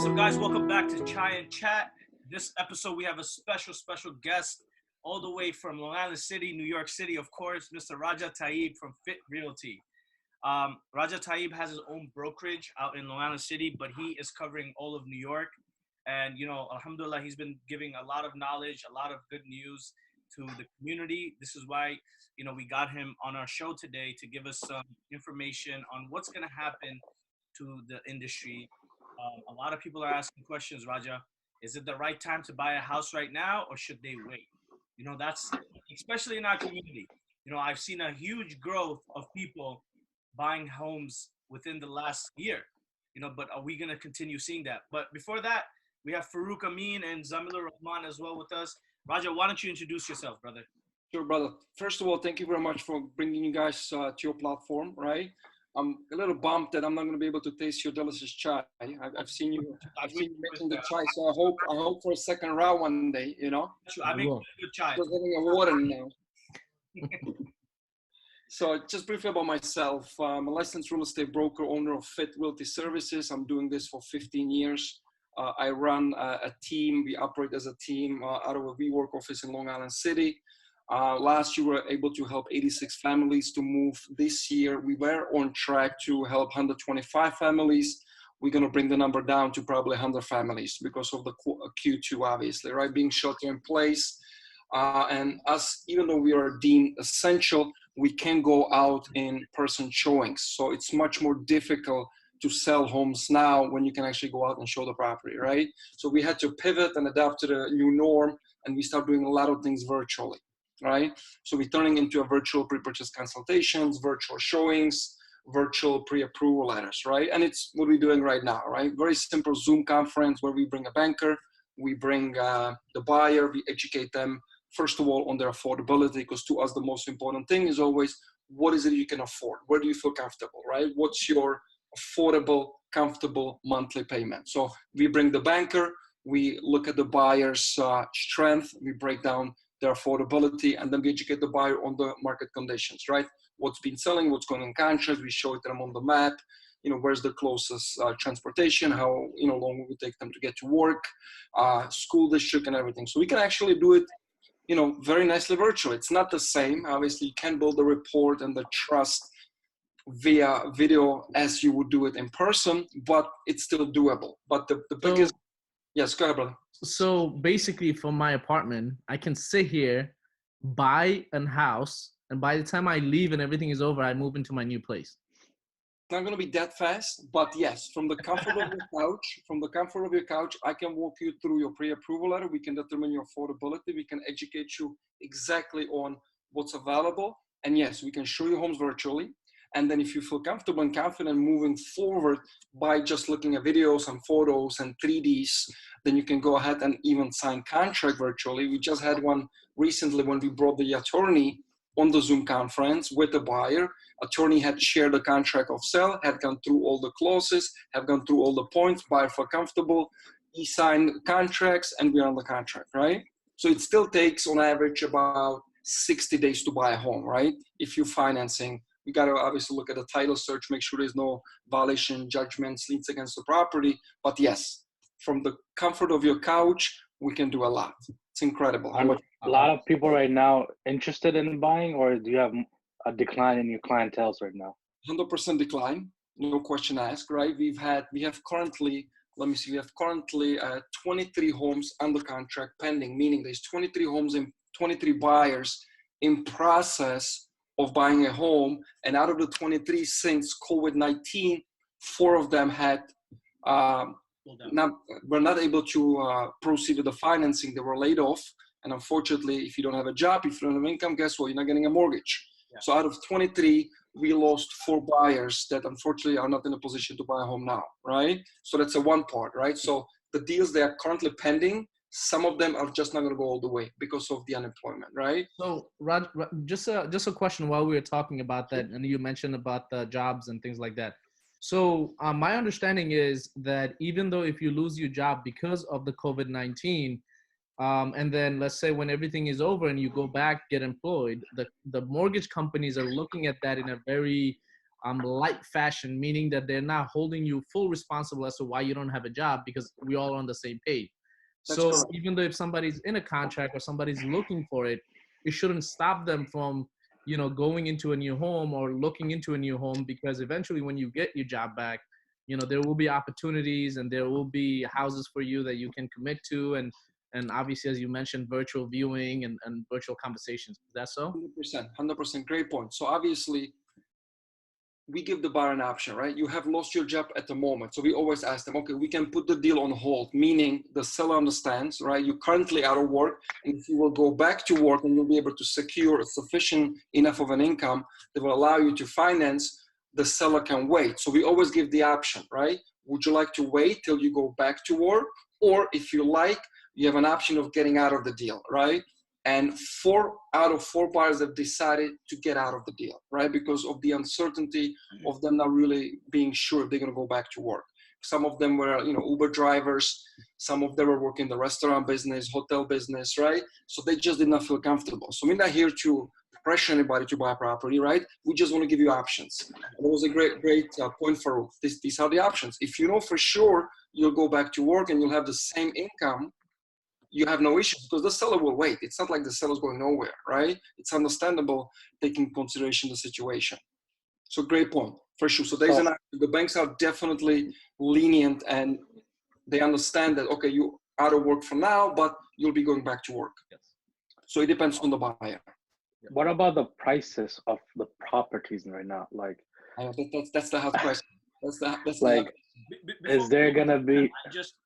What's up, guys? Welcome back to Chai and Chat. This episode, we have a special guest all the way from Long Island City, New York City, of course, Mr. Raja Tayeb from Fit Realty. Raja Tayeb has his own brokerage out in Long Island City, but he is covering all of New York. And, you know, alhamdulillah, he's been giving a lot of knowledge, a lot of good news to the community. This is why, you know, we got him on our show today to give us some information on what's going to happen to the industry. A lot of people are asking questions, Raja. Is it the right time to buy a house right now, or should they wait? You know, that's especially in our community. You know, I've seen a huge growth of people buying homes within the last year. You know, but are we going to continue seeing that? But before that, we have Farouk Amin and Zamila Rahman as well with us. Raja, why don't you introduce yourself, brother? Sure, brother. First of all, thank you very much for bringing you guys to your platform, right? I'm a little bummed that I'm not going to be able to taste your delicious chai. I've seen you making the chai, so I hope for a second round one day, you know? I make good chai. Just getting a water now. So just briefly about myself. I'm a licensed real estate broker, owner of Fit Realty Services. I'm doing this for 15 years. I run a team. We operate as a team out of a WeWork office in Long Island City. Last year, we were able to help 86 families to move. This year, we were on track to help 125 families. We're going to bring the number down to probably 100 families because of the Q2, obviously, right? Being shelter in place. And us, even though we are deemed essential, we can go out in person showings. So it's much more difficult to sell homes now when you can actually go out and show the property, right? So we had to pivot and adapt to the new norm, and we start doing a lot of things virtually. Right? So we're turning into a virtual pre-purchase consultations, virtual showings, virtual pre-approval letters, right? And it's what we're doing right now, right? Very simple Zoom conference where we bring a banker, we bring the buyer, we educate them, first of all, on their affordability, because to us, the most important thing is always, what is it you can afford? Where do you feel comfortable, right? What's your affordable, comfortable monthly payment? So we bring the banker, we look at the buyer's strength, we break down their affordability, and then we educate the buyer on the market conditions, right? What's been selling, what's going in contract, we show it them on the map, you know, where's the closest transportation, how, you know, long will it take them to get to work, school district and everything. So we can actually do it, you know, very nicely virtually. It's not the same. Obviously, you can build the rapport and the trust via video as you would do it in person, but it's still doable. But the biggest, yes, go ahead, brother. So basically, for my apartment, I can sit here, buy a house, and by the time I leave and everything is over, I move into my new place. It's not going to be that fast, but yes, from the comfort of your couch, I can walk you through your pre-approval letter. We can determine your affordability. We can educate you exactly on what's available. And yes, we can show you homes virtually. And then if you feel comfortable and confident moving forward by just looking at videos and photos and 3Ds, then you can go ahead and even sign contract virtually. We just had one recently when we brought the attorney on the Zoom conference with the buyer. Attorney had shared the contract of sale, had gone through all the clauses, have gone through all the points, buyer felt comfortable, he signed contracts, and we're on the contract, right? So it still takes on average about 60 days to buy a home, right? If you're financing, we got to obviously look at the title search, make sure there's no violation, judgments, liens against the property. But yes, from the comfort of your couch, we can do a lot. It's incredible. Are a lot of people right now interested in buying, or do you have a decline in your clientele right now? 100% decline, no question asked, right? We have currently 23 homes under contract pending, meaning there's 23 homes and 23 buyers in process of buying a home, and out of the 23, since COVID-19, 4 of them were not able to proceed with the financing. They were laid off, and unfortunately, if you don't have a job, if you don't have income, guess what? You're not getting a mortgage. Yeah. So out of 23, we lost 4 buyers that unfortunately are not in a position to buy a home now, right? So that's a one part, right? So the deals that are currently pending, some of them are just not going to go all the way because of the unemployment, right? So, Raj, just a question while we were talking about that, and you mentioned about the jobs and things like that. So, my understanding is that even though if you lose your job because of the COVID-19, and then let's say when everything is over and you go back, get employed, the mortgage companies are looking at that in a very light fashion, meaning that they're not holding you full responsible as to why you don't have a job, because we're all on the same page. That's So correct. even though if somebody's in a contract or somebody's looking for it, it shouldn't stop them from, you know, going into a new home or looking into a new home, because eventually when you get your job back, you know, there will be opportunities and there will be houses for you that you can commit to. And obviously, as you mentioned, virtual viewing and virtual conversations. Is that so? 100%. Great point. So obviously, we give the buyer an option, right? You have lost your job at the moment. So we always ask them, okay, we can put the deal on hold, meaning the seller understands, right? You're currently out of work, and if you will go back to work and you'll be able to secure a sufficient enough of an income that will allow you to finance, the seller can wait. So we always give the option, right? Would you like to wait till you go back to work? Or if you like, you have an option of getting out of the deal, right? And 4 out of 4 buyers have decided to get out of the deal, right? Because of the uncertainty of them not really being sure if they're going to go back to work. Some of them were, you know, Uber drivers. Some of them were working the restaurant business, hotel business, right? So they just did not feel comfortable. So we're not here to pressure anybody to buy a property, right? We just want to give you options. And it was a great point for these are the options. If you know for sure you'll go back to work and you'll have the same income, you have no issues because the seller will wait. It's not like the seller's going nowhere, right? It's understandable taking consideration the situation. So great point, for sure. So there's the banks are definitely lenient and they understand that, okay, you out of work for now, but you'll be going back to work. Yes. So it depends on the buyer. What about the prices of the properties right now? Like, that's the hard question. That's like, is there gonna be?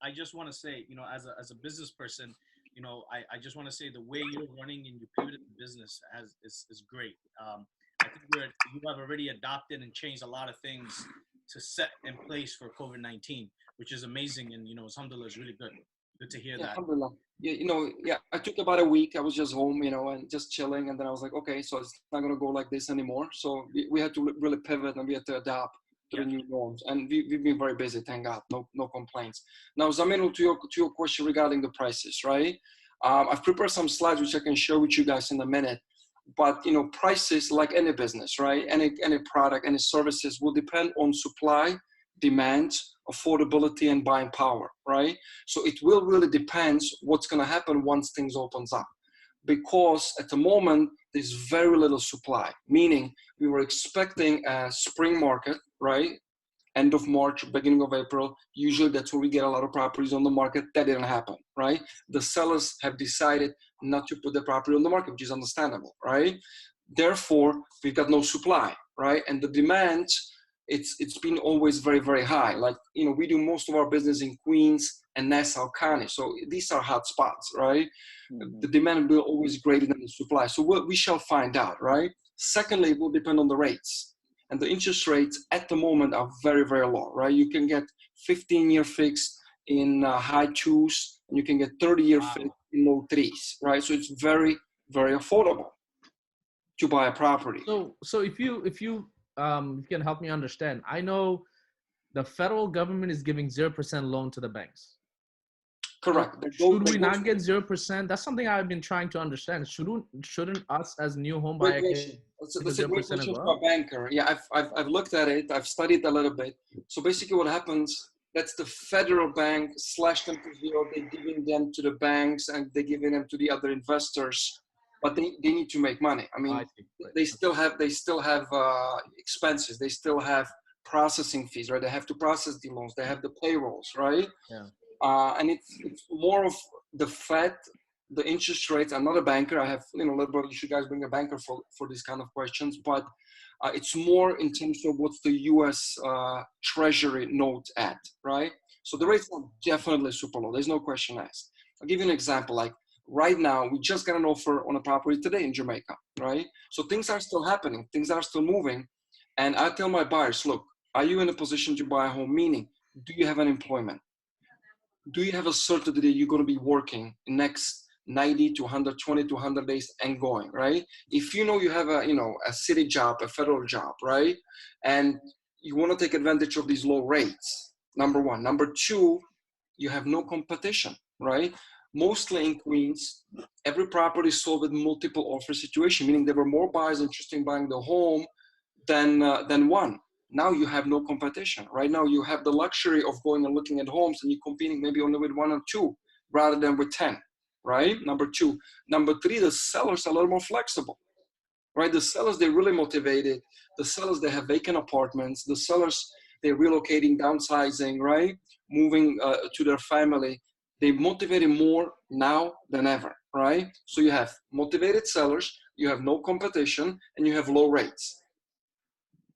I just want to say, you know, as a business person, you know, I just want to say the way you're running and you pivoted the business is great. I think you have already adopted and changed a lot of things to set in place for COVID-19, which is amazing. And, you know, alhamdulillah, is really good. Good to hear that. Alhamdulillah. Yeah, you know, I took about a week. I was just home, you know, and just chilling. And then I was like, okay, so it's not going to go like this anymore. So we had to really pivot and we had to adapt to the new norms. And we've been very busy, thank God. No complaints. Now, Zaminu, to your question regarding the prices, right? I've prepared some slides which I can share with you guys in a minute. But, you know, prices, like any business, right? Any product, any services will depend on supply, demand, affordability, and buying power, right? So it will really depend what's going to happen once things opens up. Because at the moment, there's very little supply, meaning we were expecting a spring market, right? End of March, beginning of April. Usually that's where we get a lot of properties on the market. That didn't happen, right? The sellers have decided not to put the property on the market, which is understandable, right? Therefore, we've got no supply, right? And the demand, it's been always very, very high. Like, you know, we do most of our business in Queens and Nassau County. So these are hot spots, right? Mm-hmm. The demand will always greater than the supply. So we shall find out, right? Secondly, it will depend on the rates. And the interest rates at the moment are very, very low, right? You can get 15-year fixed in high 2s, and you can get 30-year fixed in low 3s, right? So it's very, very affordable to buy a property. So if you can help me understand, I know the federal government is giving 0% loan to the banks. Correct. Should we not get 0%? That's something I've been trying to understand. Shouldn't us as new home buyers get that's a great question for a banker. Yeah, I've looked at it. I've studied a little bit. So basically what happens, that's the federal bank slash them to zero. They're giving them to the banks and they're giving them to the other investors. But they need to make money. I mean, they still have expenses. They still have processing fees, right? They have to process the loans. They have the payrolls, right? Yeah. And it's more of the Fed, the interest rates. I'm not a banker. I have, you know, you should guys bring a banker for these kind of questions. But it's more in terms of what's the U.S. Treasury note at, right? So the rates are definitely super low. There's no question asked. I'll give you an example. Like right now, we just got an offer on a property today in Jamaica, right? So things are still happening. Things are still moving. And I tell my buyers, look, are you in a position to buy a home? Meaning, do you have an employment? Do you have a certainty that you're going to be working next 90 to 120 to 100 days and going, right? If you know you have a city job, a federal job, right? And you want to take advantage of these low rates, number one. Number two, you have no competition, right? Mostly in Queens, every property is sold with multiple offer situation, meaning there were more buyers interested in buying the home than one. Now you have no competition. Right now you have the luxury of going and looking at homes, and you're competing maybe only with 1 or 2 rather than with 10, right? Number 2. Number 3, the sellers are a little more flexible, right? The sellers, they're really motivated. The sellers, they have vacant apartments. The sellers, they're relocating, downsizing, right? Moving to their family. They're motivated more now than ever, right? So you have motivated sellers, you have no competition, and you have low rates.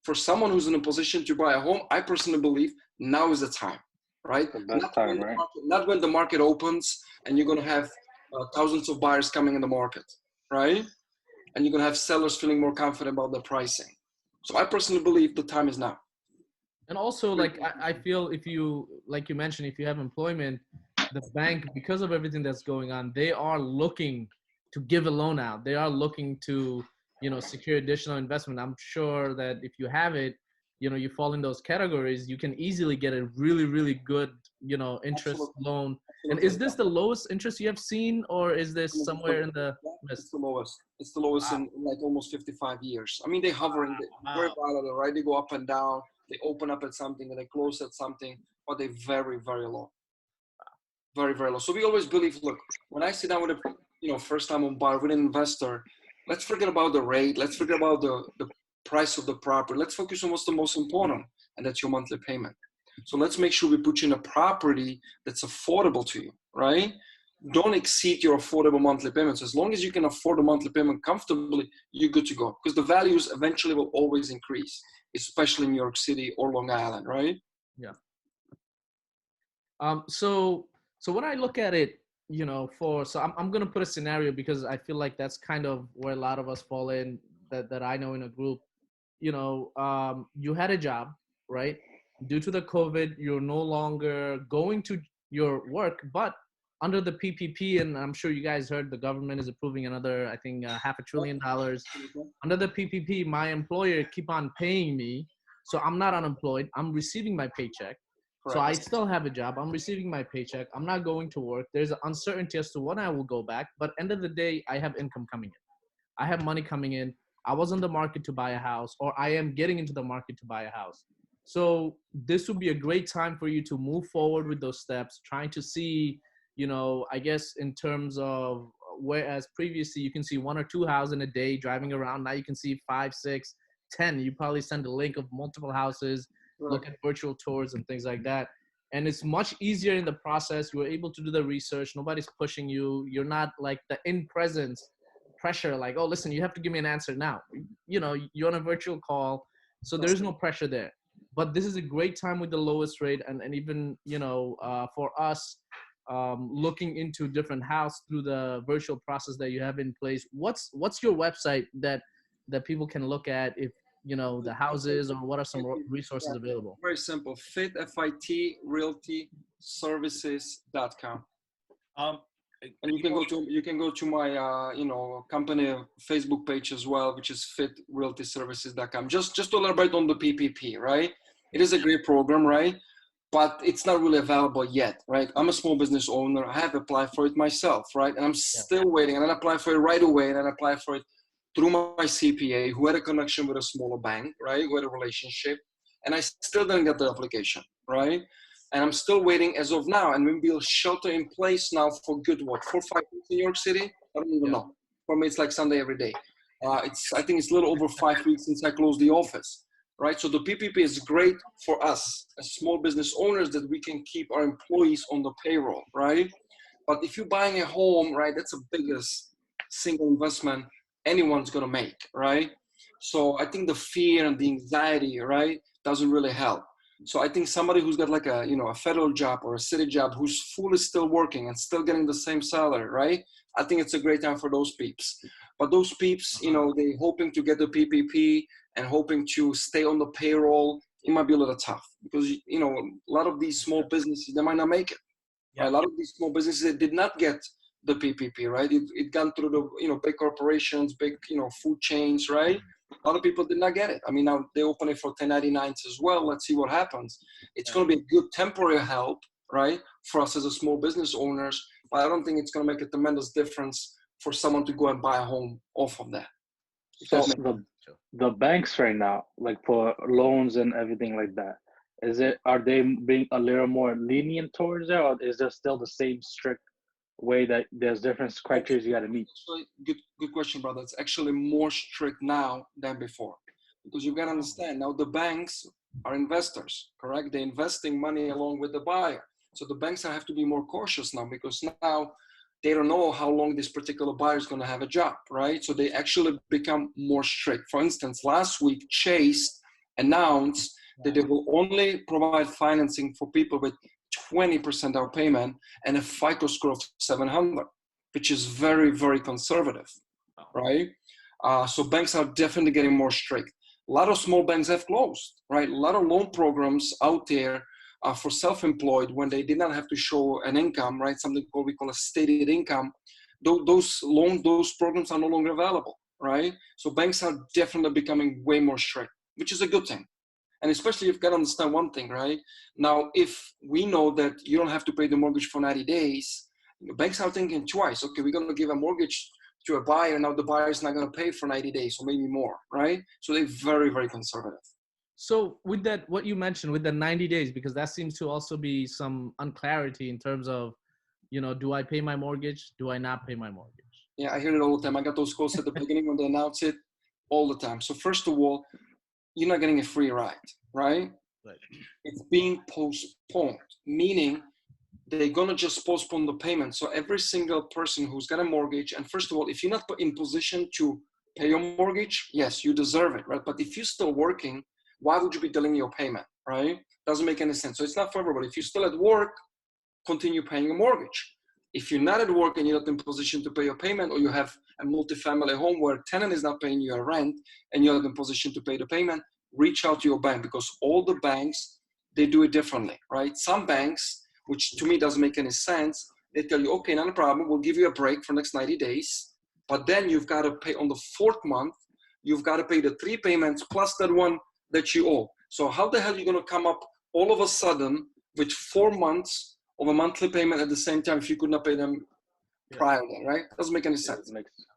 For someone who's in a position to buy a home, I personally believe now is the time, right? The best time, right? Not when the market opens and you're going to have thousands of buyers coming in the market, right? And you're going to have sellers feeling more confident about the pricing. So I personally believe the time is now. And also, like, I feel if you, like you mentioned, if you have employment, the bank, because of everything that's going on, they are looking to give a loan out. They are looking to, secure additional investment. I'm sure that if you have it, you fall in those categories, you can easily get a really, really good, interest loan. And is this the lowest interest you have seen, or is this somewhere in the list? It's the lowest. It's the lowest in like almost 55 years. I mean, they're hovering, very volatile, right? They go up and down. They open up at something and they close at something, but they're very, very low. Very, very low. So we always believe, look, when I sit down with a first time home buyer, with an investor, let's forget about the rate. Let's forget about the price of the property. Let's focus on what's the most important, and that's your monthly payment. So let's make sure we put you in a property that's affordable to you, right? Don't exceed your affordable monthly payments. As long as you can afford a monthly payment comfortably, you're good to go, because the values eventually will always increase, especially in New York City or Long Island, right? Yeah. So when I look at it, I'm going to put a scenario, because I feel like that's kind of where a lot of us fall in, that I know in a group. You had a job, right? Due to the COVID, you're no longer going to your work, but under the PPP, and I'm sure you guys heard, the government is approving another, I think, $500 billion. Under the PPP, my employer keep on paying me, so I'm not unemployed. I'm receiving my paycheck. Correct. So I still have a job. I'm receiving my paycheck. I'm not going to work. There's an uncertainty as to when I will go back. But end of the day, I have income coming in. I have money coming in. I was in the market to buy a house, or I am getting into the market to buy a house. So this would be a great time for you to move forward with those steps, trying to see, I guess in terms of, whereas previously you can see 1 or 2 houses in a day driving around. Now you can see 5, 6, 10. You probably send a link of multiple houses, look at virtual tours and things like that. And it's much easier in the process. You're able to do the research. Nobody's pushing you. You're not like the in-presence pressure, like, oh, listen, you have to give me an answer now. You're on a virtual call. So there's no pressure there. But this is a great time with the lowest rate. And even, for us, looking into different house through the virtual process that you have in place. What's your website that people can look at, if the houses, or what are some resources available? Very simple. FIT realtyservices.com. And you can go to my company Facebook page as well, which is fitrealtyservices.com. Just to elaborate on the PPP, right? It is a great program, right? But it's not really available yet, right? I'm a small business owner. I have applied for it myself, right? And I'm still waiting. And then I applied for it right away. And then I applied for it through my CPA, who had a connection with a smaller bank, right? Who had a relationship. And I still didn't get the application, right? And I'm still waiting as of now. And we will shelter in place now for good, 4 or 5 weeks in New York City? I don't even know. For me, it's like Sunday every day. I think it's a little over 5 weeks since I closed the office, right? So the PPP is great for us as small business owners, that we can keep our employees on the payroll, right? But if you're buying a home, right, that's the biggest single investment anyone's going to make, right? So I think the fear and the anxiety, right, doesn't really help. So I think somebody who's got like a federal job or a city job, who's fully still working and still getting the same salary, right? I think it's a great time for those peeps. But those peeps, they hoping to get the PPP and hoping to stay on the payroll, it might be a little tough, because a lot of these small businesses, they might not make it. Yeah. Right? A lot of these small businesses, they did not get the PPP, right? It gone through the big corporations, big food chains, right? A lot of people did not get it. I mean, now they open it for 1099s as well. Let's see what happens. It's going to be a good temporary help, right, for us as a small business owners. But I don't think it's going to make a tremendous difference for someone to go and buy a home off of that. So the banks right now, like for loans and everything like that, are they being a little more lenient towards it, or is there still the same strict way that there's different criteria you got to meet? So good question, brother. It's actually more strict now than before, because you've got to understand now the banks are investors, correct? They're investing money along with the buyer. So the banks have to be more cautious now, because now they don't know how long this particular buyer is going to have a job, right? So they actually become more strict. For instance, last week, Chase announced that they will only provide financing for people with 20% down payment and a FICO score of 700, which is very, very conservative, right? So banks are definitely getting more strict. A lot of small banks have closed, right? A lot of loan programs out there for self-employed, when they did not have to show an income, right? Something we call a stated income. Those programs are no longer available, right? So banks are definitely becoming way more strict, which is a good thing. And especially you've got to understand one thing, right? Now, if we know that you don't have to pay the mortgage for 90 days, banks are thinking twice. Okay, we're going to give a mortgage to a buyer. Now the buyer is not going to pay for 90 days or maybe more, right? So they're very, very conservative. So with that, what you mentioned with the 90 days, because that seems to also be some unclarity in terms of, do I pay my mortgage? Do I not pay my mortgage? Yeah, I hear it all the time. I got those calls at the beginning when they announce it all the time. So first of all, you're not getting a free ride, right? Right. It's being postponed, meaning they're going to just postpone the payment. So every single person who's got a mortgage, and first of all, if you're not in position to pay your mortgage, yes, you deserve it, right? But if you're still working, why would you be delaying your payment, right? Doesn't make any sense. So it's not for everybody. If you're still at work, continue paying your mortgage. If you're not at work and you're not in position to pay your payment, or you have a multifamily home where tenant is not paying you a rent and you're not in position to pay the payment, reach out to your bank, because all the banks, they do it differently, right? Some banks, which to me doesn't make any sense, they tell you, okay, not a problem, we'll give you a break for the next 90 days, but then you've got to pay on the 4th month, you've got to pay the 3 payments plus that one that you owe. So how the hell are you going to come up all of a sudden with 4 months of a monthly payment at the same time if you could not pay them prior, right? Doesn't make any sense.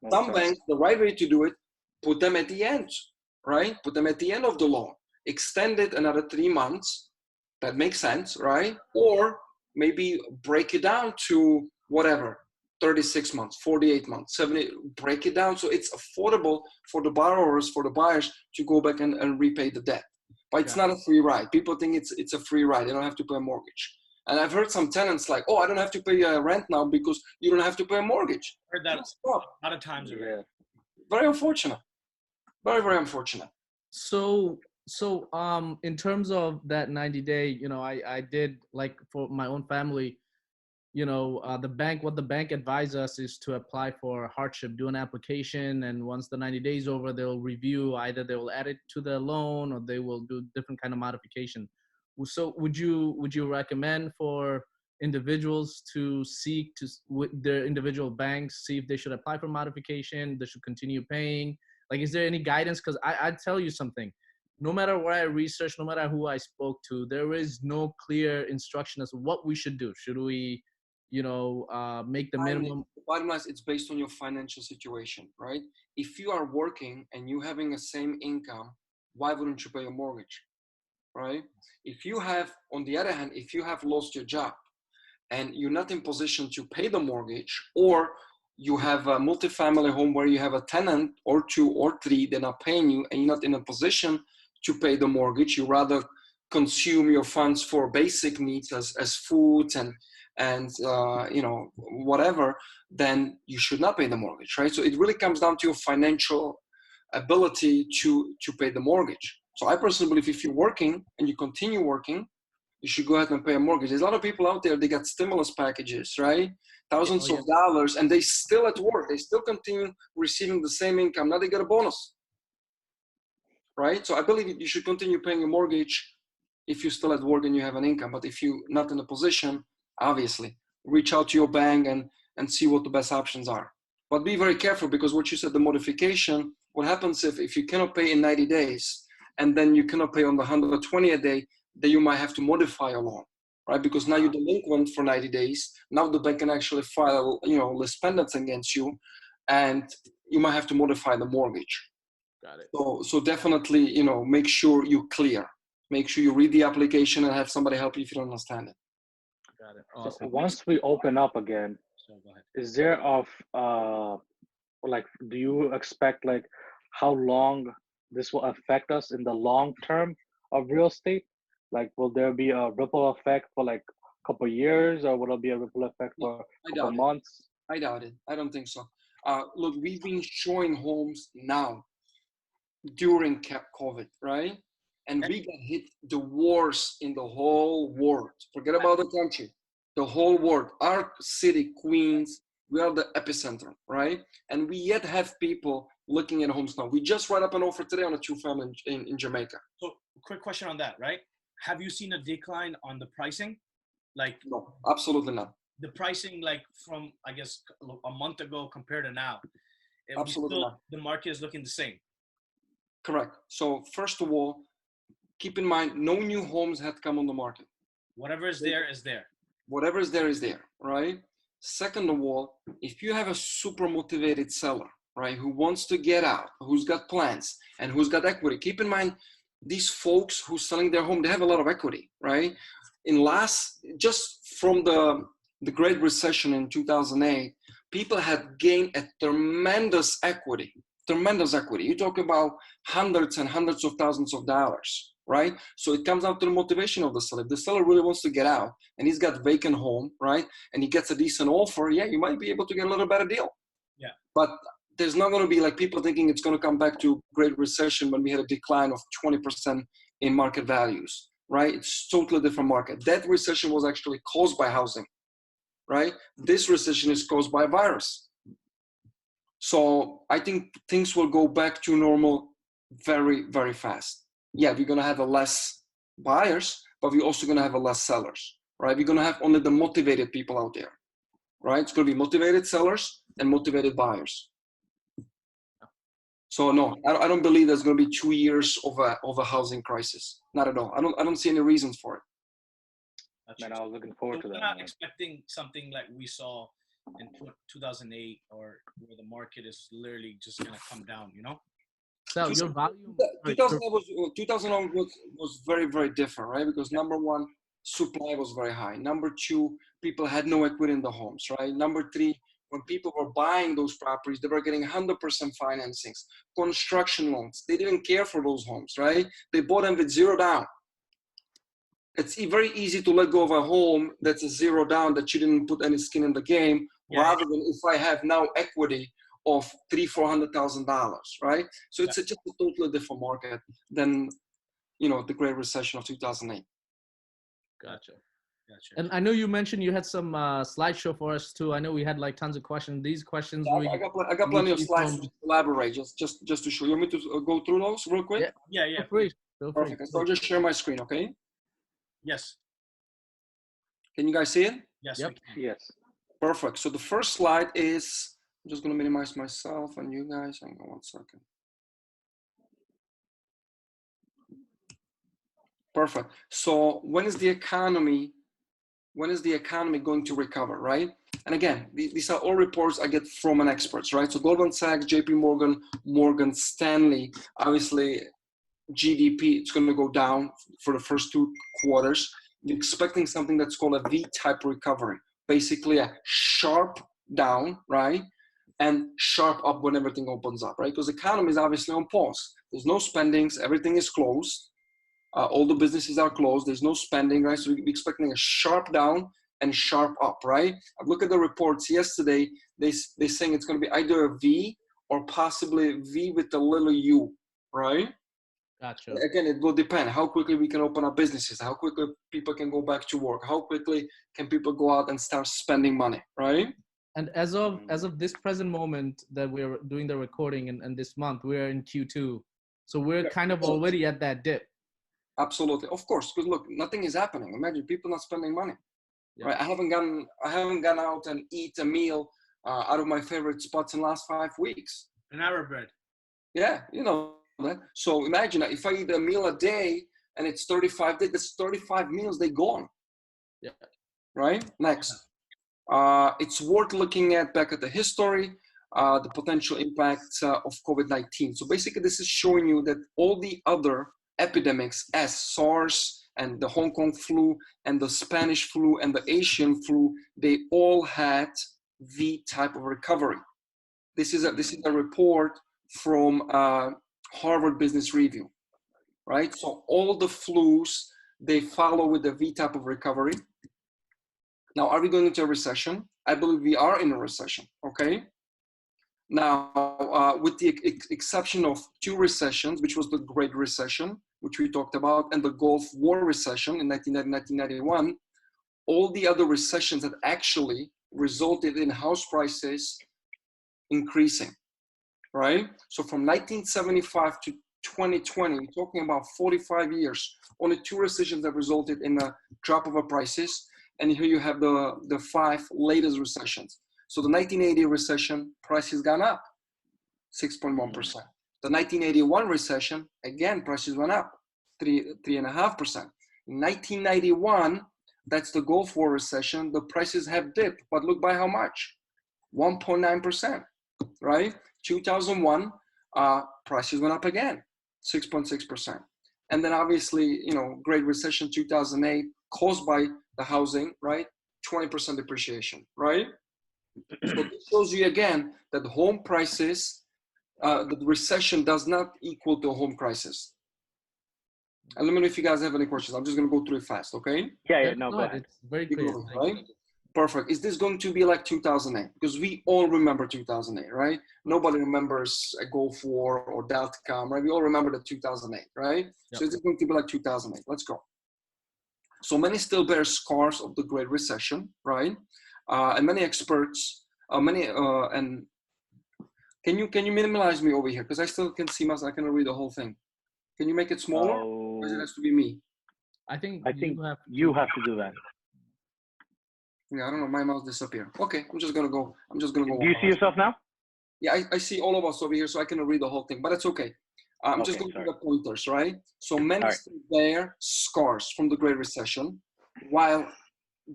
Some banks, the right way to do it, put them at the end, right? Put them at the end of the loan. Extend it another 3 months. That makes sense, right? Or maybe break it down to whatever, 36 months, 48 months, 70, break it down so it's affordable for the borrowers, for the buyers to go back and repay the debt. But it's not a free ride. People think it's a free ride. They don't have to pay a mortgage. And I've heard some tenants like, oh, I don't have to pay rent now because you don't have to pay a mortgage. Heard that a lot of times. Yeah. Very unfortunate. Very, very unfortunate. So in terms of that 90-day, I did, like, for my own family, what the bank advised us is to apply for hardship, do an application, and once the 90 days over, they'll review, either they will add it to the loan or they will do different kind of modification. So would you recommend for individuals to seek to with their individual banks, see if they should apply for modification, they should continue paying? Like, is there any guidance? Because I tell you something, no matter what I researched, no matter who I spoke to, there is no clear instruction as to what we should do. Should we, make the minimum? Bottom line, it's based on your financial situation, right? If you are working and you having the same income, why wouldn't you pay a mortgage, right? If you have, on the other hand, if you have lost your job and you're not in position to pay the mortgage, or you have a multifamily home where you have a tenant or 2 or 3, they're not paying you, and you're not in a position to pay the mortgage, you rather consume your funds for basic needs as food and whatever, then you should not pay the mortgage, right? So it really comes down to your financial ability to pay the mortgage. So I personally believe if you're working and you continue working, you should go ahead and pay a mortgage. There's a lot of people out there, they got stimulus packages, right? Thousands of dollars, and they still at work. They still continue receiving the same income. Now they get a bonus, right? So I believe you should continue paying a mortgage if you're still at work and you have an income. But if you're not in a position, obviously, reach out to your bank and see what the best options are. But be very careful, because what you said, the modification, what happens if you cannot pay in 90 days and then you cannot pay on the 120th day, then you might have to modify a loan, right? Because now you're delinquent for 90 days. Now the bank can actually file, list pendants against you, and you might have to modify the mortgage. Got it. So definitely, you know, make sure you clear. Make sure you read the application and have somebody help you if you don't understand it. Got it. So Awesome. once we open up again, So go ahead. is there like, do you expect like how long this will affect us in the long term of real estate? Like, will there be a ripple effect for like a couple of years, or will it be a ripple effect No, for I a couple doubt it. months? I doubt it. I don't think so. Look, we've been showing homes now during COVID, right? And we got hit the worst in the whole world. Forget about the country, the whole world. Our city, Queens, we are the epicenter, right? And we yet have people looking at homes now. We just write up an offer today on a 2-family in Jamaica. So quick question on that, right? Have you seen a decline on the pricing? Like No, absolutely not. the pricing, like from, I guess, a month ago compared to now, Absolutely not. the market is looking the same. Correct. So first of all, keep in mind, no new homes had come on the market. Whatever is there is there. Whatever is there, right? Second of all, if you have a super motivated seller, right, who wants to get out, who's got plans, and who's got equity, keep in mind, these folks who's selling their home, they have a lot of equity, right? Just from the Great Recession in 2008, people had gained a tremendous equity. You talk about hundreds and hundreds of thousands of dollars, right? So it comes down to the motivation of the seller. If the seller really wants to get out and he's got vacant home, right? And he gets a decent offer, yeah, you might be able to get a little better deal. Yeah. But there's not going to be like people thinking it's going to come back to Great Recession when we had a decline of 20% in market values, right? It's totally different market. That recession was actually caused by housing, right? This recession is caused by virus. So I think things will go back to normal very, very fast. Yeah, we're going to have a less buyers, but we're also going to have a less sellers, right? We're going to have only the motivated people out there, right? It's going to be motivated sellers and motivated buyers. So no, I don't believe there's going to be 2 years of a housing crisis. Not at all. I don't see any reasons for it. Man, I was looking forward to We're that. not Man. expecting something like we saw in 2008, or where the market is literally just gonna come down, you know? So your volume. 2008 was very, very different, right? Because number one, supply was very high. Number two, people had no equity in the homes, right? Number three, when people were buying those properties, they were getting 100% financings, construction loans. They didn't care for those homes, right? They bought them with zero down. It's very easy to let go of a home that's a zero down, that you didn't put any skin in the game, rather than if I have now equity of $300,000-$400,000, right? So it's just a totally different market than, you know, the Great Recession of 2008. Gotcha. And I know you mentioned you had some slideshow for us too. I know we had like tons of questions. These questions I got plenty of slides to elaborate, just to show. You want me to go through those real quick? Yeah. Feel free. Perfect. So I'll just share my screen, okay? Yes. Can you guys see it? Yes. Yep. Yes. Perfect. So the first slide is, I'm just going to minimize myself and you guys. Hang on 1 second. Perfect. So when is the economy going to recover, right? And again, these are all reports I get from an experts, right? So Goldman Sachs, JP Morgan, Morgan Stanley, obviously GDP, it's going to go down for the first 2 quarters. We're expecting something that's called a V-type recovery, basically a sharp down, right? And sharp up when everything opens up, right? Because the economy is obviously on pause. There's no spendings, everything is closed. All the businesses are closed. There's no spending, right? So we're expecting a sharp down and sharp up, right? I look at the reports yesterday. They're saying it's going to be either a V or possibly a V with a little U, right? Gotcha. Again, it will depend how quickly we can open up businesses, how quickly people can go back to work, how quickly can people go out and start spending money, right? And as of this present moment that we're doing the recording and this month, we're in Q2. So we're kind of already at that dip. Absolutely, of course, because look, nothing is happening. Imagine people not spending money, right? I haven't gone out and eat a meal out of my favorite spots in the last 5 weeks. Panera Bread. Yeah, you know that. So imagine that if I eat a meal a day and it's 35 days, that's 35 meals they gone. Yeah. Right. Next, it's worth looking back at the history. the potential impacts of COVID-19. So basically, this is showing you that all the other epidemics, as SARS and the Hong Kong flu and the Spanish flu and the Asian flu, they all had V type of recovery. This is a report from Harvard Business Review, right? So all the flus, they follow with the V type of recovery. Now, are we going into a recession? I believe we are in a recession, okay? Now, with the exception of two recessions, which was the Great Recession, which we talked about, and the Gulf War recession in 1991, all the other recessions had actually resulted in house prices increasing, right? So from 1975 to 2020, we're talking about 45 years, only two recessions that resulted in a drop of prices. And here you have the five latest recessions. So the 1980 recession, prices gone up 6.1%. The 1981 recession, again, prices went up 3.5%. In 1991, that's the Gulf War recession, the prices have dipped, but look by how much? 1.9%, right? 2001, prices went up again, 6.6%. And then obviously, Great Recession 2008, caused by the housing, right? 20% depreciation, right? So this shows you again that home prices, the recession does not equal to a home crisis. And let me know if you guys have any questions. I'm just going to go through it fast, okay? Yeah, no, go ahead. It's very clear. Right? Perfect. Is this going to be like 2008? Because we all remember 2008, right? Nobody remembers a Gulf War or .com, right? We all remember the 2008, right? Yep. So is it going to be like 2008? Let's go. So many still bear scars of the Great Recession, right? And many experts, and can you minimize me over here? Because I still can see myself. I cannot read the whole thing. Can you make it smaller? Or does it has to be me? I think you have to do that. Yeah, I don't know. My mouse disappeared. Okay, I'm just gonna go. Do you see yourself now? Yeah, I see all of us over here, so I cannot read the whole thing. But it's okay. I'm just going to the pointers, right? So many still bear scars from the Great Recession, while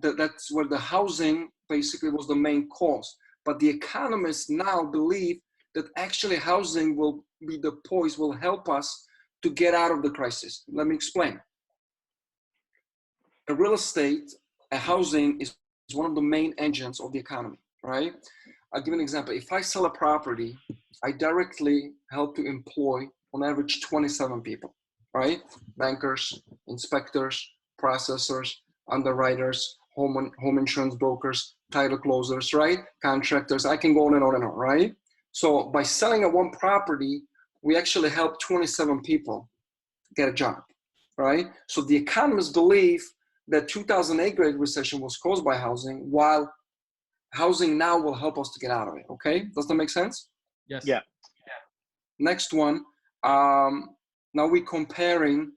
that's where the housing basically was the main cause. But the economists now believe that actually housing will be the poise, will help us to get out of the crisis. Let me explain. A real estate, a housing is one of the main engines of the economy, right? I'll give an example. If I sell a property, I directly help to employ on average 27 people, right? Bankers, inspectors, processors, underwriters, home insurance brokers, title closers, right? Contractors, I can go on and on and on, right? So by selling a one property, we actually help 27 people get a job, right? So the economists believe that 2008 Great Recession was caused by housing, while housing now will help us to get out of it, okay? Does that make sense? Yes. Yeah. Next one, now we're comparing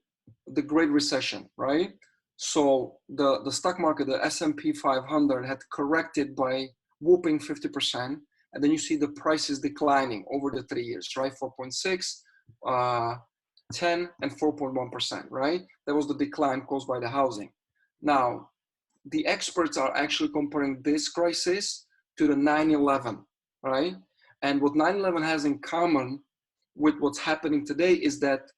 the Great Recession, right? So the stock market, the S&P 500 had corrected by whooping 50%. And then you see the prices declining over the 3 years, right? 4.6, 10, and 4.1%, right? That was the decline caused by the housing. Now, the experts are actually comparing this crisis to the 9/11, right? And what 9/11 has in common with what's happening today is that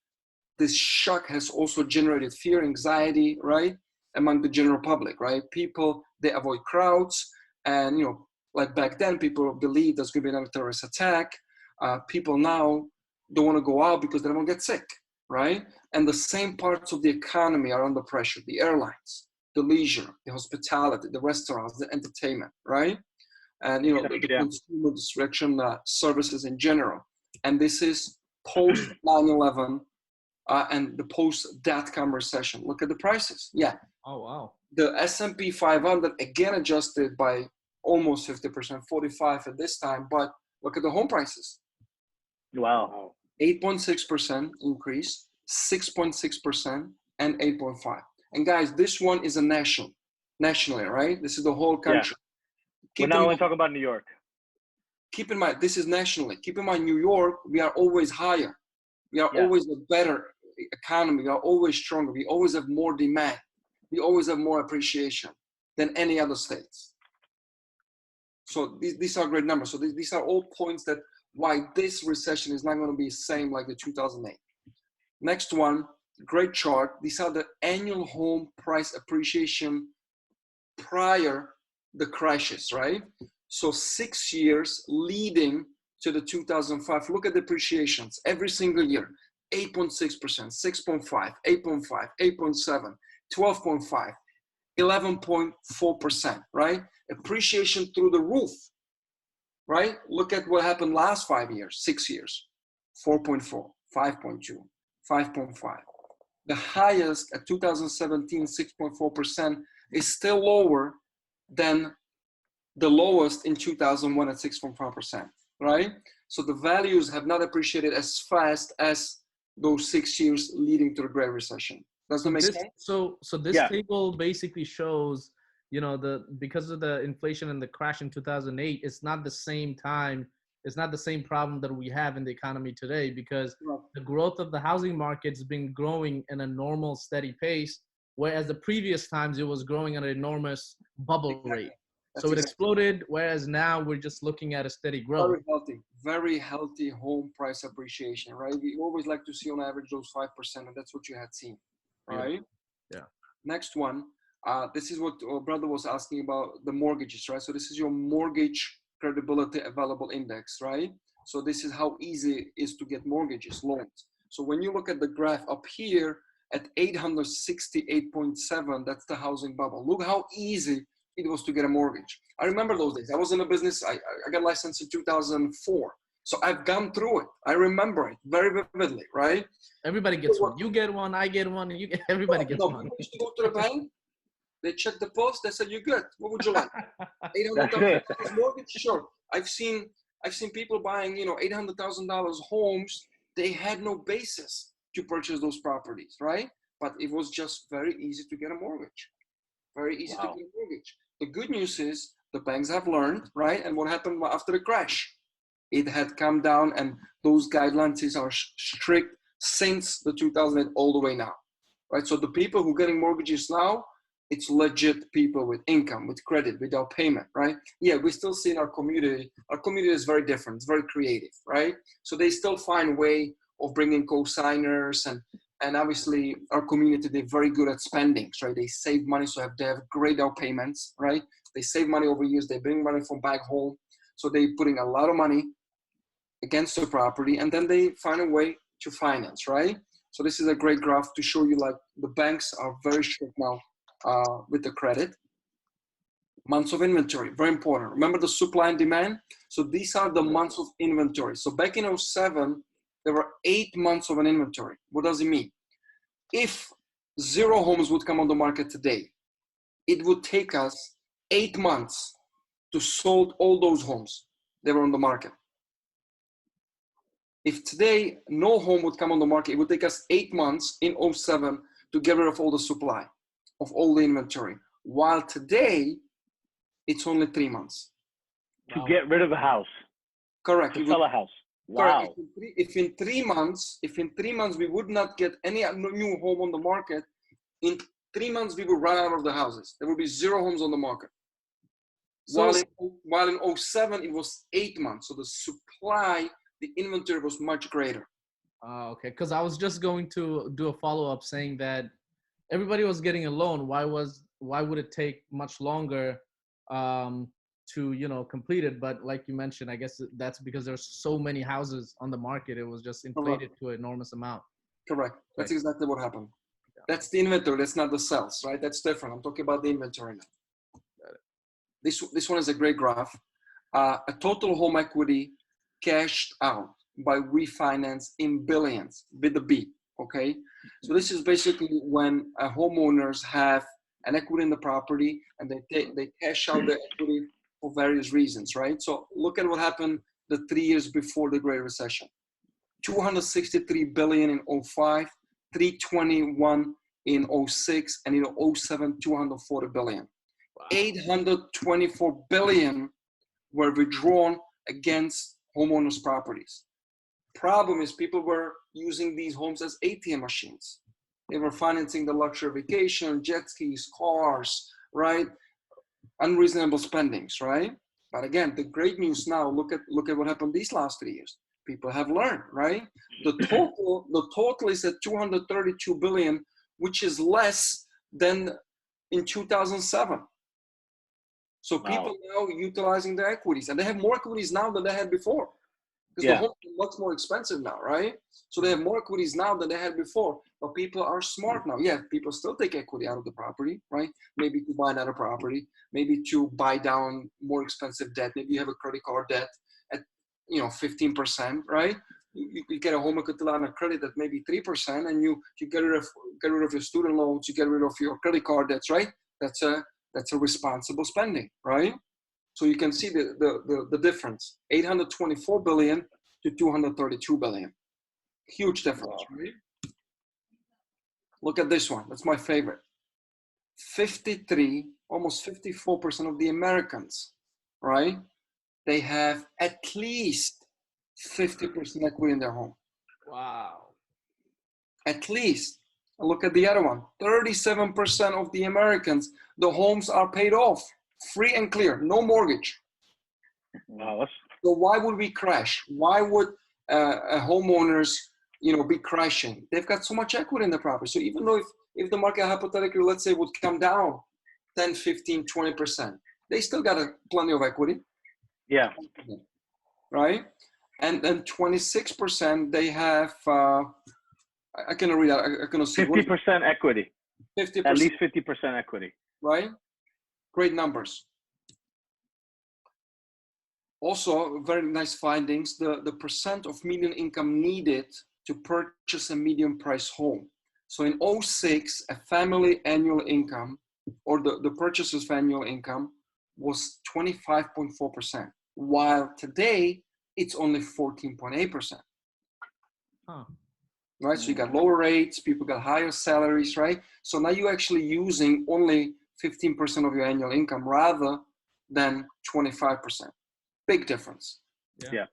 this shock has also generated fear, anxiety, right? Among the general public, right? People, they avoid crowds. And, like back then, people believe there's going to be another terrorist attack. People now don't want to go out because they don't want to get sick, right? And the same parts of the economy are under pressure. The airlines, the leisure, the hospitality, the restaurants, the entertainment, right? And, the consumer distraction services in general. And this is post 9/11 and the post-dot-com recession. Look at the prices. Yeah. Oh, wow. The S&P 500 again adjusted by almost 50%, 45 at this time. But look at the home prices. Wow. 8.6% increase, 6.6%, and 8.5. And guys, this one is a nationally, right? This is the whole country. Yeah. We're not only talking about New York. Keep in mind, this is nationally. Keep in mind, New York, we are always higher. We are always a better economy. We are always stronger. We always have more demand. We always have more appreciation than any other states. So these are great numbers. So these are all points that why this recession is not going to be the same like the 2008. Next one, great chart. These are the annual home price appreciation prior the crashes, right? So 6 years leading to the 2005. Look at the appreciations every single year. 8.6%, 6.5, 8.5, 8.7, 12.5, 11.4%, right? Appreciation through the roof, right? Look at what happened last 5 years, 6 years, 4.4, 5.2, 5.5. The highest at 2017, 6.4% is still lower than the lowest in 2001 at 6.5%, right? So the values have not appreciated as fast as those 6 years leading to the Great Recession. Does that make sense? So this table basically shows, because of the inflation and the crash in 2008, it's not the same time. It's not the same problem that we have in the economy today, because the growth of the housing market's been growing in a normal, steady pace, whereas the previous times it was growing at an enormous bubble rate. So it exploded, whereas now we're just looking at a steady growth. Very healthy home price appreciation, right? We always like to see on average those 5%, and that's what you had seen, right? Yeah. Next one, this is what our brother was asking about, the mortgages, right? So this is your mortgage credibility available index, right? So this is how easy it is to get mortgages, loans. So when you look at the graph up here at 868.7, that's the housing bubble. Look how easy it was to get a mortgage. I remember those days. I was in a business. I got licensed in 2004. So I've gone through it. I remember it very vividly, right? Everybody gets one. You get one, I get one, and everybody gets one. I used to go to the bank. They checked the post. They said, "You're good. What would you like? $800,000 mortgage? Sure." I've seen people buying, $800,000 homes. They had no basis to purchase those properties, right? But it was just very easy to get a mortgage. Very easy to get a mortgage. The good news is the banks have learned, right? And what happened after the crash? It had come down, and those guidelines are strict since the 2008 all the way now, right? So the people who are getting mortgages now, it's legit people with income, with credit, without payment, right? Yeah, we still see in our community is very different. It's very creative, right? So they still find a way of bringing co-signers, and obviously our community, they're very good at spending, right? They save money, so they have great down payments, right? They save money over years. They bring money from back home. So they're putting a lot of money against the property, and then they find a way to finance, right? So this is a great graph to show you, like, the banks are very strict now with the credit. Months of inventory, very important. Remember the supply and demand? So these are the months of inventory. So back in 2007, there were 8 months of an inventory. What does it mean? If 0 homes would come on the market today, it would take us 8 months to sold all those homes that were on the market. If today no home would come on the market, it would take us 8 months in 2007 to get rid of all the supply, of all the inventory. While today, it's only 3 months. To get rid of a house. Correct. To sell a house. Wow. Correct. If in 3 months we would not get any new home on the market, in 3 months we would run out of the houses. There would be 0 homes on the market. So, while in 2007 it was 8 months. So the supply, the inventory was much greater. Okay, because I was just going to do a follow-up saying that everybody was getting a loan. Why would it take much longer to complete it? But like you mentioned, I guess that's because there's so many houses on the market. It was just inflated to an enormous amount. Correct. That's exactly what happened. Yeah. That's the inventory. That's not the sales, right? That's different. I'm talking about the inventory now. This one is a great graph. A total home equity cashed out by refinance in billions with the B. Okay, so this is basically when homeowners have an equity in the property and they cash out the equity for various reasons, right? So look at what happened the 3 years before the Great Recession. 263 billion in 2005, 321 in 2006, and in 2007, 240 billion. Wow. 824 billion were withdrawn against homeowners' properties. Problem is people were using these homes as ATM machines. They were financing the luxury vacation, jet skis, cars, right? Unreasonable spendings, right? But again, the great news now, look at what happened these last 3 years. People have learned, right? The total is at 232 billion, which is less than in 2007. So people now utilizing their equities, and they have more equities now than they had before. Because the homes are much more expensive now, right? So they have more equities now than they had before. But people are smart now. Yeah, people still take equity out of the property, right? Maybe to buy another property, maybe to buy down more expensive debt. Maybe you have a credit card debt at 15%, right? You get a home equity line of credit at maybe 3%, and you get rid of your student loans, you get rid of your credit card debts, right? That's a responsible spending, right? So you can see the difference, 824 billion to 232 billion. Huge difference, right? Look at this one. That's my favorite. 53, almost 54% of the Americans, right? They have at least 50% equity in their home. Wow. At least. And look at the other one. 37% of the Americans, the homes are paid off, free and clear, no mortgage. Wow. So why would we crash? Why would homeowners, be crashing? They've got so much equity in the property. So even though if the market hypothetically, let's say, would come down 10, 15, 20%, they still got plenty of equity. Yeah. Right? And then 26%, they have, I cannot read out, I cannot see. 50% equity. 50%. At least 50% equity. Right? Great numbers. Also, very nice findings, the percent of median income needed to purchase a medium price home. So in 2006, a family annual income, or the purchaser's annual income, was 25.4%, while today it's only 14.8%. Right, so you got lower rates, people got higher salaries, right? So now you're actually using only 15% of your annual income rather than 25%. Big difference. Yeah.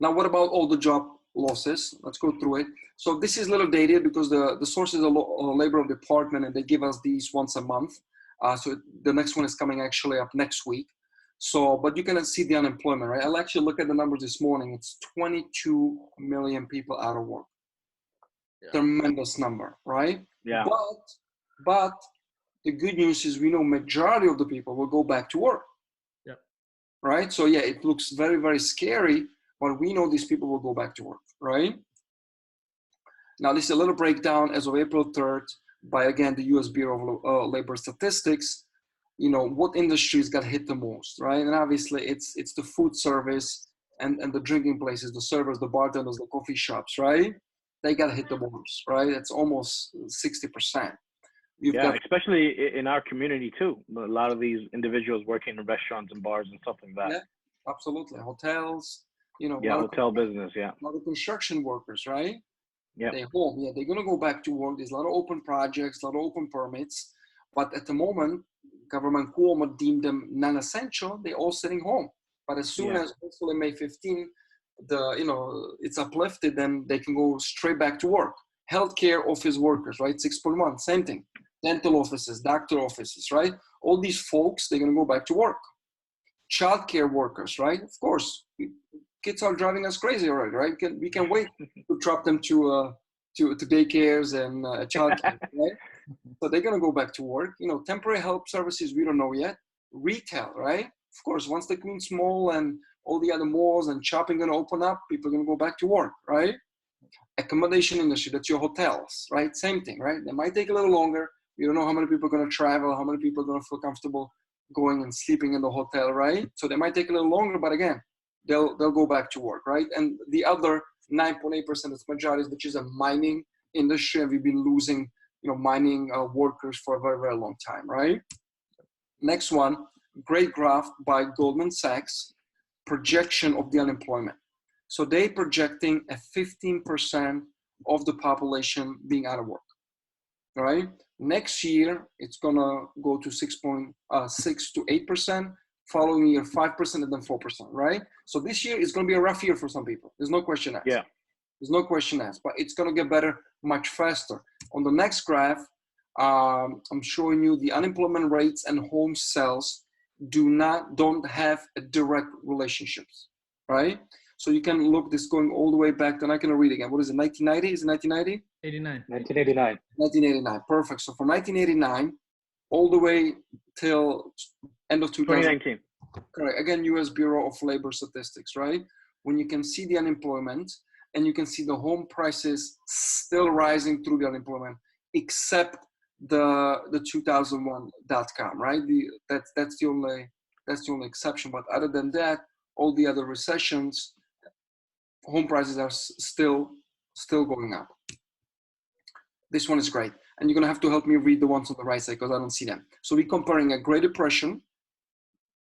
Now, what about all the job losses? Let's go through it. So this is a little dated because the source is a labor department, and they give us these once a month. So the next one is coming actually up next week. So, but you can see the unemployment, right? I'll actually look at the numbers this morning. It's 22 million people out of work. Yeah. Tremendous number, right? Yeah. But the good news is we know majority of the people will go back to work. Right? So yeah, it looks very, very scary, but we know these people will go back to work, right? Now, this is a little breakdown as of April 3rd by, again, the US Bureau of Labor Statistics. What industries got hit the most, right? And obviously it's the food service and the drinking places, the servers, the bartenders, the coffee shops, right? They got hit the most, right? It's almost 60%. Especially in our community too. A lot of these individuals working in restaurants and bars and stuff like that. Yeah, absolutely. Hotels, hotel business, a lot of construction workers, right? Yeah. They're home. Yeah, they're going to go back to work. There's a lot of open projects, a lot of open permits. But at the moment, government Cuomo deemed them non-essential. They're all sitting home. But as soon as hopefully May 15, it's uplifted, then they can go straight back to work. Healthcare office workers, right? 6.1, same thing. Dental offices, doctor offices, right? All these folks, they're going to go back to work. Childcare workers, right? Of course, kids are driving us crazy already, right? We can wait to drop them to daycares and childcare, right? So they're going to go back to work. Temporary help services, we don't know yet. Retail, right? Of course, once the Queens Mall and all the other malls and shopping going to open up, people are going to go back to work, right? Accommodation industry, that's your hotels, right? Same thing, right? They might take a little longer. You don't know how many people are going to travel, how many people are going to feel comfortable going and sleeping in the hotel, right? So they might take a little longer, but again, they'll go back to work, right? And the other 9.8% is majority, which is a mining industry, and we've been losing, mining workers for a very, very long time, right? Next one, great graph by Goldman Sachs, projection of the unemployment. So they projecting a 15% of the population being out of work, right? Next year, it's gonna go to 6 to 8%, following year 5% and then 4%, right? So this year is gonna be a rough year for some people. There's no question asked. Yeah. There's no question asked, but it's gonna get better much faster. On the next graph, I'm showing you the unemployment rates and home sales don't have a direct relationships, right? So you can look this going all the way back, and I can read again. What is it, 1990? Is it 1990? 89. 1989. 1989, perfect. So from 1989 all the way till end of 2019. Correct. Again, U.S. Bureau of Labor Statistics, right? When you can see the unemployment and you can see the home prices still rising through the unemployment, except the 2001.com, right? That's the only exception. But other than that, all the other recessions, home prices are still going up. This one is great. And you're gonna have to help me read the ones on the right side because I don't see them. So we're comparing a Great Depression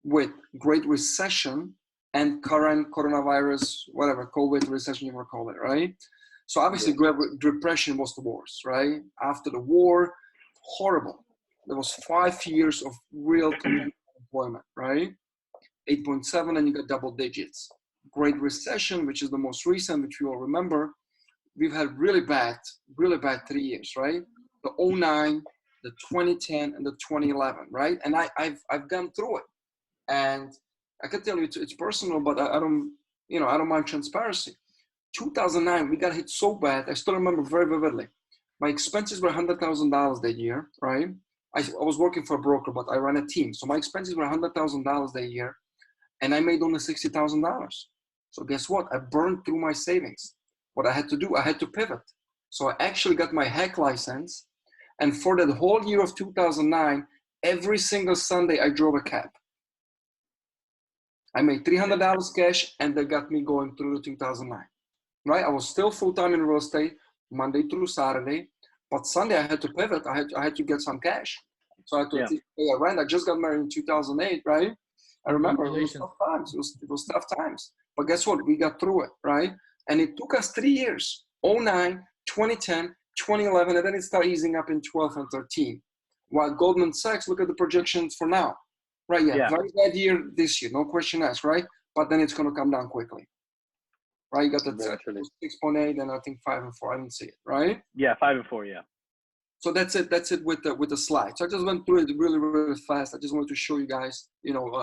with Great Recession and current coronavirus, whatever, COVID recession you want to call it, right? So obviously Great Depression was the worst, right? After the war, horrible. There was 5 years of real unemployment, right? 8.7, and you got double digits. Great Recession, which is the most recent, which we all remember, we've had really bad 3 years, right? The 09, the 2010, and the 2011, right? And I've gone through it, and I can tell you it's personal, but I don't mind transparency. 2009, we got hit so bad. I still remember very vividly. My expenses were $100,000 that year, right? I was working for a broker, but I ran a team, so my expenses were $100,000 that year, and I made only $60,000. So guess what? I burned through my savings. What I had to do, I had to pivot. So I actually got my hack license. And for that whole year of 2009, every single Sunday, I drove a cab. I made $300 cash, and that got me going through the 2009, right? I was still full-time in real estate, Monday through Saturday. But Sunday, I had to pivot. I had to get some cash. So I had to pay a rent. I just got married in 2008, right? I remember it was tough times. It was tough times. But guess what? We got through it, right? And it took us 3 years, 09, 2010, 2011, and then it started easing up in 12 and 13. While Goldman Sachs, look at the projections for now. Right, very bad year this year, no question asked, right? But then it's going to come down quickly. Right, you got the 6.8 and I think 5 and 4. I didn't see it, right? Yeah, 5 and 4, yeah. So that's it with the slides. So I just went through it really, really fast. I just wanted to show you guys,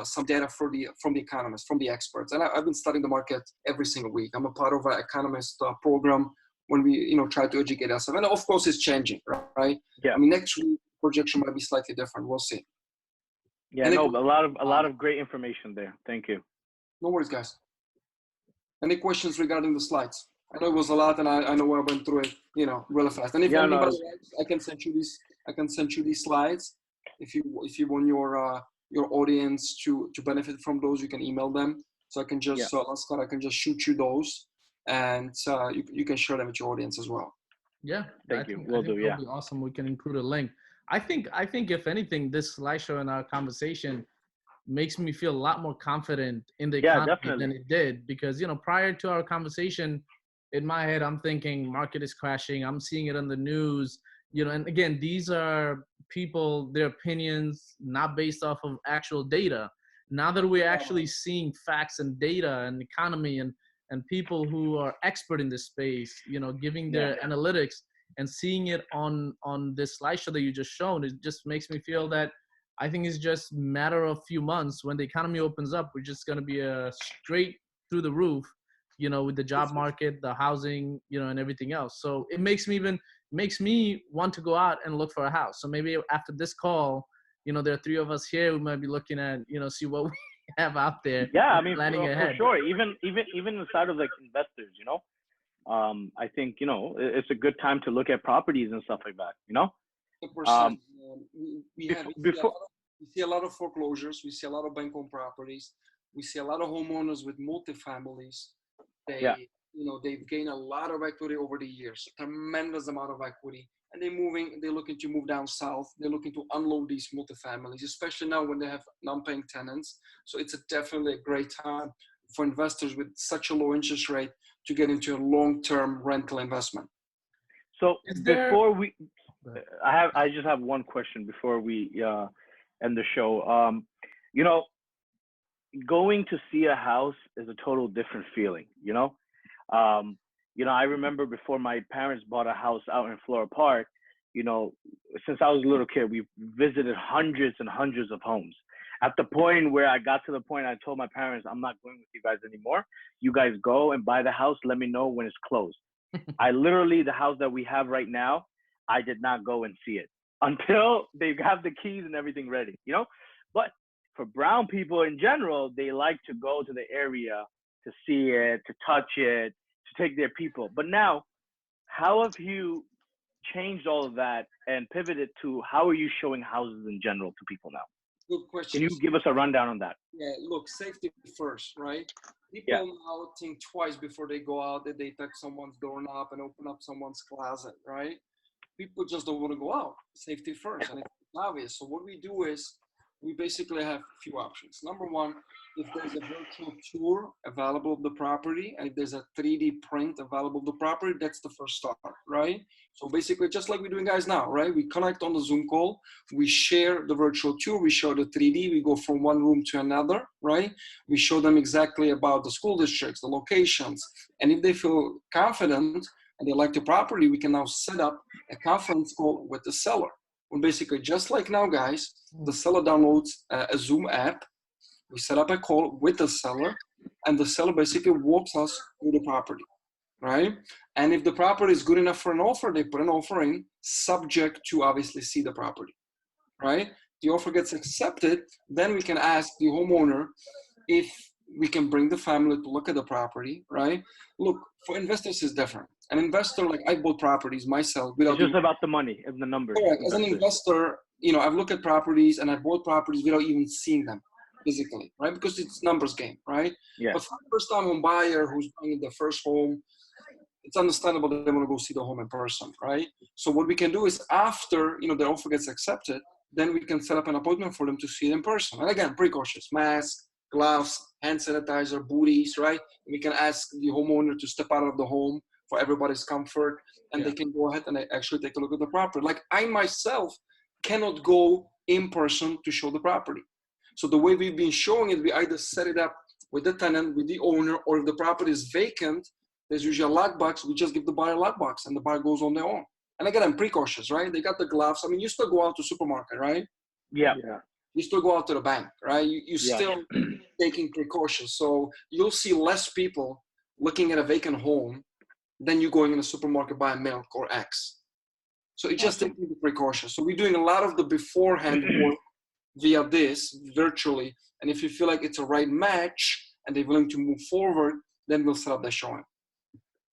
some data from the economists, from the experts. And I've been studying the market every single week. I'm a part of an economist program when we, try to educate ourselves. And of course, it's changing, right? Yeah. I mean, next week projection might be slightly different. We'll see. Yeah, a lot of great information there. Thank you. No worries, guys. Any questions regarding the slides? I know it was a lot, and I know I went through it, really fast. And if anybody else, I can send you these. I can send you these slides. If you want your audience to benefit from those, you can email them. So I can just I can just shoot you those, and you can share them with your audience as well. Yeah, thank you. We'll do. That'll be awesome. We can include a link. I think if anything, this slideshow and our conversation makes me feel a lot more confident in the economy than it did, because prior to our conversation, in my head I'm thinking market is crashing. I'm seeing it on the news, and again, these are people, their opinions not based off of actual data. Now that we're actually seeing facts and data and economy and people who are expert in this space, giving their analytics and seeing it on this slideshow that you just shown, it just makes me feel that I think it's just a matter of few months when the economy opens up, we're just going to be straight through the roof, with the job market, the housing, and everything else. So it makes me want to go out and look for a house. So maybe after this call, there are 3 of us here who might be looking at, see what we have out there. Yeah, I mean, for sure. Even inside of like investors, I think, it's a good time to look at properties and stuff like that, 100%. We see a lot of foreclosures. We see a lot of bank-owned properties. We see a lot of homeowners with multifamilies. They've gained a lot of equity over the years, tremendous amount of equity. And they're looking to move down south. They're looking to unload these multifamilies, especially now when they have non-paying tenants. So it's definitely a great time for investors with such a low interest rate to get into a long-term rental investment. So before we, I just have one question before we end the show. Going to see a house is a total different feeling. I remember before my parents bought a house out in Flora Park, since I was a little kid, we visited hundreds and hundreds of homes. At the point where I got to the point, I told my parents, I'm not going with you guys anymore. You guys go and buy the house. Let me know when it's closed. I literally, the house that we have right now, I did not go and see it until they have the keys and everything ready, you know? But for brown people in general, they like to go to the area to see it, to touch it, to take their people. But now, how have you changed all of that and pivoted to how are you showing houses in general to people now? Good question. Can you give us a rundown on that? Yeah, look, safety first, right? People Yeah. now think twice before they go out, that they touch someone's doorknob and open up someone's closet, right? People just don't want to go out. Safety first, and it's obvious. So what we do is we basically have a few options. Number one, if there's a virtual tour available of the property, and if there's a 3D print available of the property, that's the first start, right? So basically, just like we're doing guys now, right? We connect on the Zoom call, we share the virtual tour, we show the 3D, we go from one room to another, right? We show them exactly about the school districts, the locations, and if they feel confident and they like the property, we can now set up a conference call with the seller. Well, basically, just like now, guys, the seller downloads a Zoom app. We set up a call with the seller, and the seller basically walks us through the property, right? And if the property is good enough for an offer, they put an offer in, subject to obviously see the property, right? The offer gets accepted, then we can ask the homeowner if we can bring the family to look at the property, right? Look, for investors, it's different. An investor, like I bought properties myself. It's just about the money and the numbers. Correct. As an investor, you know, I've looked at properties and I bought properties without even seeing them physically, right? Because it's numbers game, right? Yeah. But for a first-time home buyer who's buying their first home, it's understandable that they want to go see the home in person, right? So what we can do is after, you know, the offer gets accepted, then we can set up an appointment for them to see it in person. And again, precautious, mask, gloves, hand sanitizer, booties, right? We can ask the homeowner to step out of the home for everybody's comfort, and they can go ahead and actually take a look at the property. Like I myself cannot go in person to show the property. So the way we've been showing it, we either set it up with the tenant, with the owner, or if the property is vacant, there's usually a lockbox, we just give the buyer a lockbox and the buyer goes on their own. And again, I'm precautious, right? They got the gloves. I mean, you still go out to supermarket, right? Yeah. You still go out to the bank, right? You still taking precautions. So you'll see less people looking at a vacant home than you going in a supermarket buying milk or eggs. So it's just taking the precautions. So we're doing a lot of the beforehand work via this virtually. And if you feel like it's a right match and they're willing to move forward, then we'll set up the showing.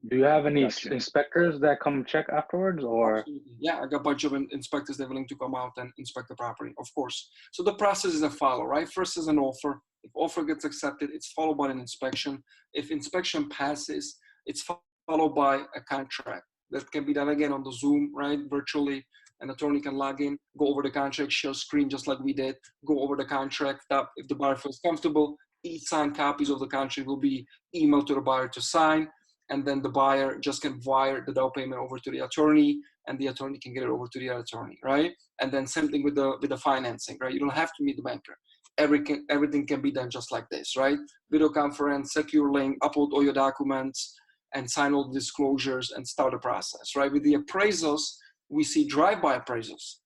Do you have any inspectors that come check afterwards, or? Absolutely. Yeah, I got a bunch of inspectors that are willing to come out and inspect the property, of course. So the process is a follow, right? First is an offer. If offer gets accepted, it's followed by an inspection. If inspection passes, it's followed by a contract. That can be done again on the Zoom, right? Virtually, an attorney can log in, go over the contract, share screen just like we did, go over the contract. If the buyer feels comfortable, each signed copies of the contract will be emailed to the buyer to sign. And then the buyer just can wire the down payment over to the attorney, and the attorney can get it over to the attorney, right? And then same thing with the financing, right? You don't have to meet the banker. Everything can be done just like this, right? Video conference, secure link, upload all your documents, and sign all the disclosures and start the process, right? With the appraisals, we see drive-by appraisals.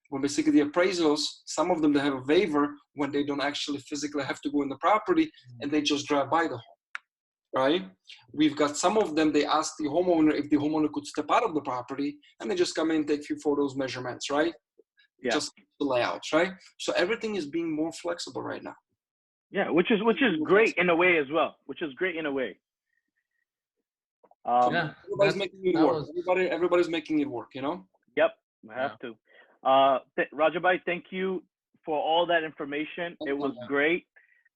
When basically the appraisals, some of them, they have a waiver when they don't actually physically have to go in the property and they just drive by the home. Right? We've got some of them, they ask the homeowner if the homeowner could step out of the property, and they just come in, take a few photos, measurements, right? Yeah. Just the layouts, right? So everything is being more flexible right now. Yeah, which is great in a way as well. Everybody's making it work. Everybody's making it work, you know? Yep, I have to. Raja Bhai, thank you for all that information. It was great.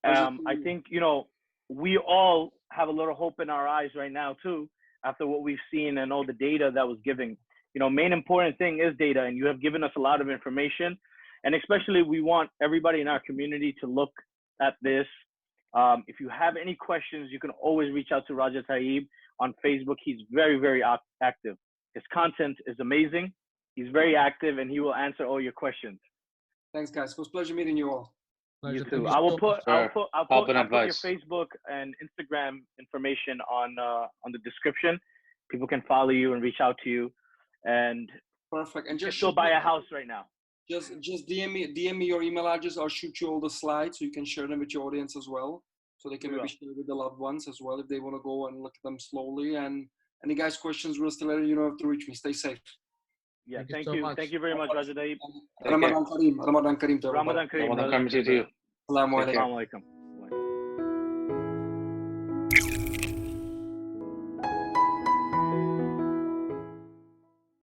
I think, you know, we all have a little hope in our eyes right now too, after what we've seen and all the data that was given. You know, main important thing is data, and you have given us a lot of information. And especially we want everybody in our community to look at this. If you have any questions, you can always reach out to Raja Tayeb on Facebook. He's very, very active. His content is amazing. He's very active, and he will answer all your questions. Thanks, guys. It was a pleasure meeting you all. You too. I'll put your Facebook and Instagram information on the description. People can follow you and reach out to you, and perfect. And just still buy a house right now. Just DM me your email address. I'll shoot you all the slides so you can share them with your audience as well, so they can maybe share with the loved ones as well if they want to go and look at them slowly. And any guys questions, real estate letter, you know have to reach me. Stay safe. Yeah, Thank you so much. Thank you very much, Raja Tayeb. Ramadan Kareem. Ramadan Kareem to everybody. Ramadan Kareem. Ramadan brother. Kareem to you. Assalamu Take care. alaikum. Assalamu alaikum.